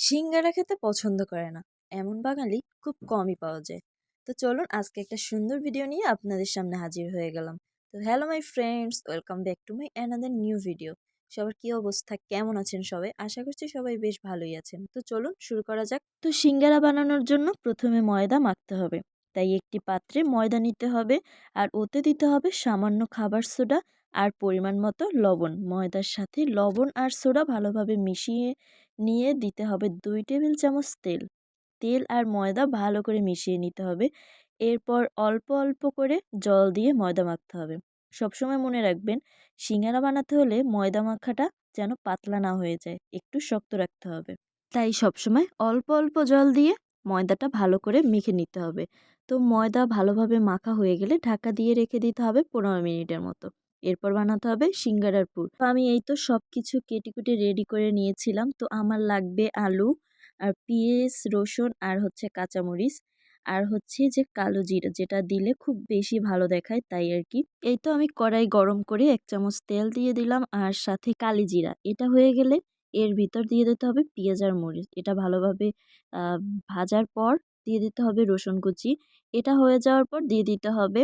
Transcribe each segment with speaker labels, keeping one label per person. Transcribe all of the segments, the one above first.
Speaker 1: সিঙ্গারা খেতে পছন্দ করে না এমন বাঙালি খুব কমই পাওয়া যায়। তো চলুন আজকে একটা সুন্দর ভিডিও নিয়ে আপনাদের সামনে হাজির হয়ে গেলাম। তো hello my friends, welcome back to my another new video. সবার কি অবস্থা, কেমন আছেন সবাই? আশা করছি সবাই বেশ ভালোই আছেন। তো চলুন শুরু করা যাক। তো সিঙ্গারা বানানোর জন্য প্রথমে ময়দা মাখতে হবে। তাই একটি পাত্রে ময়দা নিতে হবে আর ওতে দিতে হবে সামান্য খাবার সোডা আর পরিমাণ মতো লবণ। ময়দার সাথে লবণ আর সোডা ভালোভাবে মিশিয়ে নিয়ে দিতে হবে 2 টেবিল চামচ তেল। তেল আর ময়দা ভালো করে মিশিয়ে নিতে হবে। এরপর অল্প অল্প করে জল দিয়ে ময়দা মাখতে হবে। সবসময় মনে রাখবেন, সিঙ্গারা বানাতে হলে ময়দা মাখাটা যেন পাতলা না হয়ে যায়, একটু শক্ত রাখতে হবে। তাই সবসময় অল্প অল্প জল দিয়ে ময়দাটা ভালো করে মেখে নিতে হবে। তো ময়দা ভালোভাবে মাখা হয়ে গেলে ঢাকা দিয়ে রেখে দিতে হবে 15 মিনিটের মতো। এরপর বানাতে হবে সিঙ্গারার পুর। তো আমি এই তো সব কিছু কেটে কুটে রেডি করে নিয়েছিলাম। তো আমার লাগবে আলু আর পেঁয়াজ, রসুন আর হচ্ছে কাঁচামরিচ আর হচ্ছে যে কালো জিরা, যেটা দিলে খুব বেশি ভালো দেখায়, তাই আর কি। এই তো আমি কড়াই গরম করে 1 চামচ তেল দিয়ে দিলাম আর সাথে কালি জিরা। এটা হয়ে গেলে এর ভিতর দিয়ে দিতে হবে পেঁয়াজ আর মরিচ। এটা ভালোভাবে ভাজার পর দিয়ে দিতে হবে রসুন কুচি। এটা হয়ে যাওয়ার পর দিয়ে দিতে হবে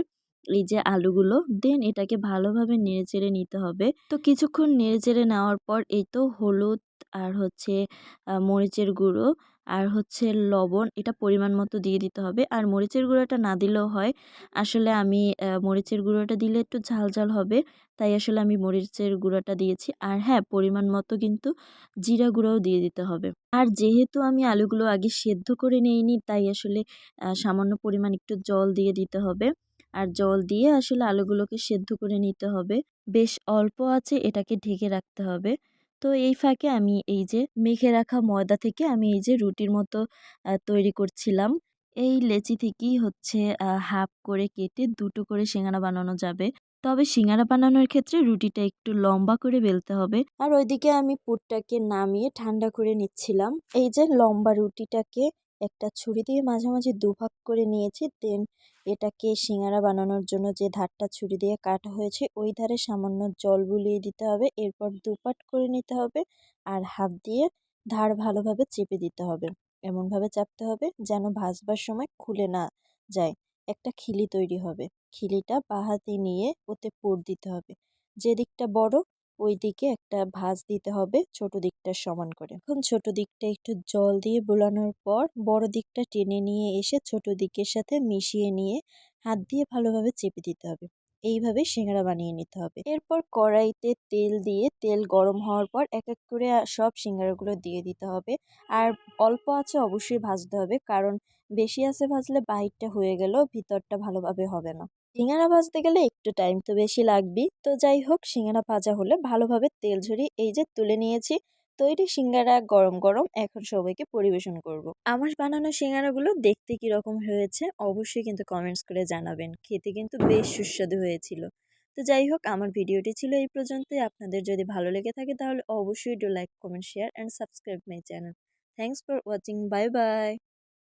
Speaker 1: এই যে আলুগুলো। দেন এটাকে ভালোভাবে নেড়েচেড়ে নিতে হবে। তো কিছুক্ষণ নেড়েচেড়ে নেওয়ার পর এই তো হলুদ আর হচ্ছে মরিচের গুঁড়ো আর হচ্ছে লবণ, এটা পরিমাণ মতো দিয়ে দিতে হবে। আর মরিচের গুঁড়োটা না দিলেও হয়। আসলে আমি মরিচের গুঁড়োটা দিলে একটু ঝাল ঝাল হবে, তাই আসলে আমি মরিচের গুঁড়োটা দিয়েছি। আর হ্যাঁ, পরিমাণ মতো কিন্তু জিরা গুঁড়োও দিয়ে দিতে হবে। আর যেহেতু আমি আলুগুলো আগে সেদ্ধ করে নিইনি, তাই আসলে সামান্য পরিমাণ একটু জল দিয়ে দিতে হবে। আর জল দিয়ে আসলে আলুগুলোকে সেদ্ধ করে নিতে হবে। বেশ অল্প আঁচে এটাকে ঢেকে রাখতে হবে। তো এই ফাঁকে আমি এই যে মেখে রাখা ময়দা থেকে আমি এই যে রুটির মতো তৈরি করছিলাম। এই লেচি থেকেই হচ্ছে হাফ করে কেটে দুটো করে সিঙ্গারা বানানো যাবে। তবে সিঙ্গারা বানানোর ক্ষেত্রে রুটিটা একটু লম্বা করে বেলতে হবে। আর ওইদিকে আমি পুরটাকে নামিয়ে ঠান্ডা করে নিচ্ছিলাম। এই যে লম্বা রুটিটাকে একটা ছুরি দিয়ে মাঝামাঝি দুভাগ করে নিয়েছি। দেন এটাকে সিঙ্গারা বানানোর জন্য যে ধারটা ছুরি দিয়ে কাটা হয়েছে ওই ধারে সামান্য জল বুলিয়ে দিতে হবে। এরপর দুপাট করে নিতে হবে আর হাত দিয়ে ধার ভালোভাবে চেপে দিতে হবে। এমনভাবে চাপতে হবে যেন ভাজবার সময় খুলে না যায়। একটা খিলি তৈরি হবে। খিলিটা বাঁ হাতে নিয়ে ওতে পুর দিতে হবে। যে দিকটা বড় ওই দিকে একটা ভাঁজ দিতে হবে ছোট দিকটার সমান করে। এখন ছোট দিকটা একটু জল দিয়ে বুলানোর পর বড় দিকটা টেনে নিয়ে এসে ছোট দিকের সাথে মিশিয়ে নিয়ে হাত দিয়ে ভালোভাবে চেপে দিতে হবে। এইভাবে সিঙ্গারা বানিয়ে নিতে হবে। এরপর কড়াইতে তেল দিয়ে তেল গরম হওয়ার পর এক এক করে সব সিঙ্গারাগুলো দিয়ে দিতে হবে। আর অল্প আঁচে অবশ্যই ভাজতে হবে, কারণ বেশি আঁচে ভাজলে বাহিরটা হয়ে গেলেও ভিতরটা ভালোভাবে হবে না। সিঙ্গারা ভাজতে গেলে একটু টাইম তো বেশি লাগবেই। তো যাই হোক, সিঙ্গারা ভাজা হলে ভালোভাবে তেল ঝরিয়ে এই যে তুলে নিয়েছি। তৈরি সিঙ্গারা গরম গরম এখন সবাইকে পরিবেশন করব। আমার বানানো সিঙ্গারাগুলো দেখতে কিরকম হয়েছে অবশ্যই কিন্তু কমেন্টস করে জানাবেন। খেতে কিন্তু বেশ সুস্বাদু হয়েছিল। তো যাই হোক, আমার ভিডিওটি ছিল এই পর্যন্তই। আপনাদের যদি ভালো লেগে থাকে তাহলে অবশ্যই do like, comment, share and subscribe my channel. Thanks for watching. Bye bye.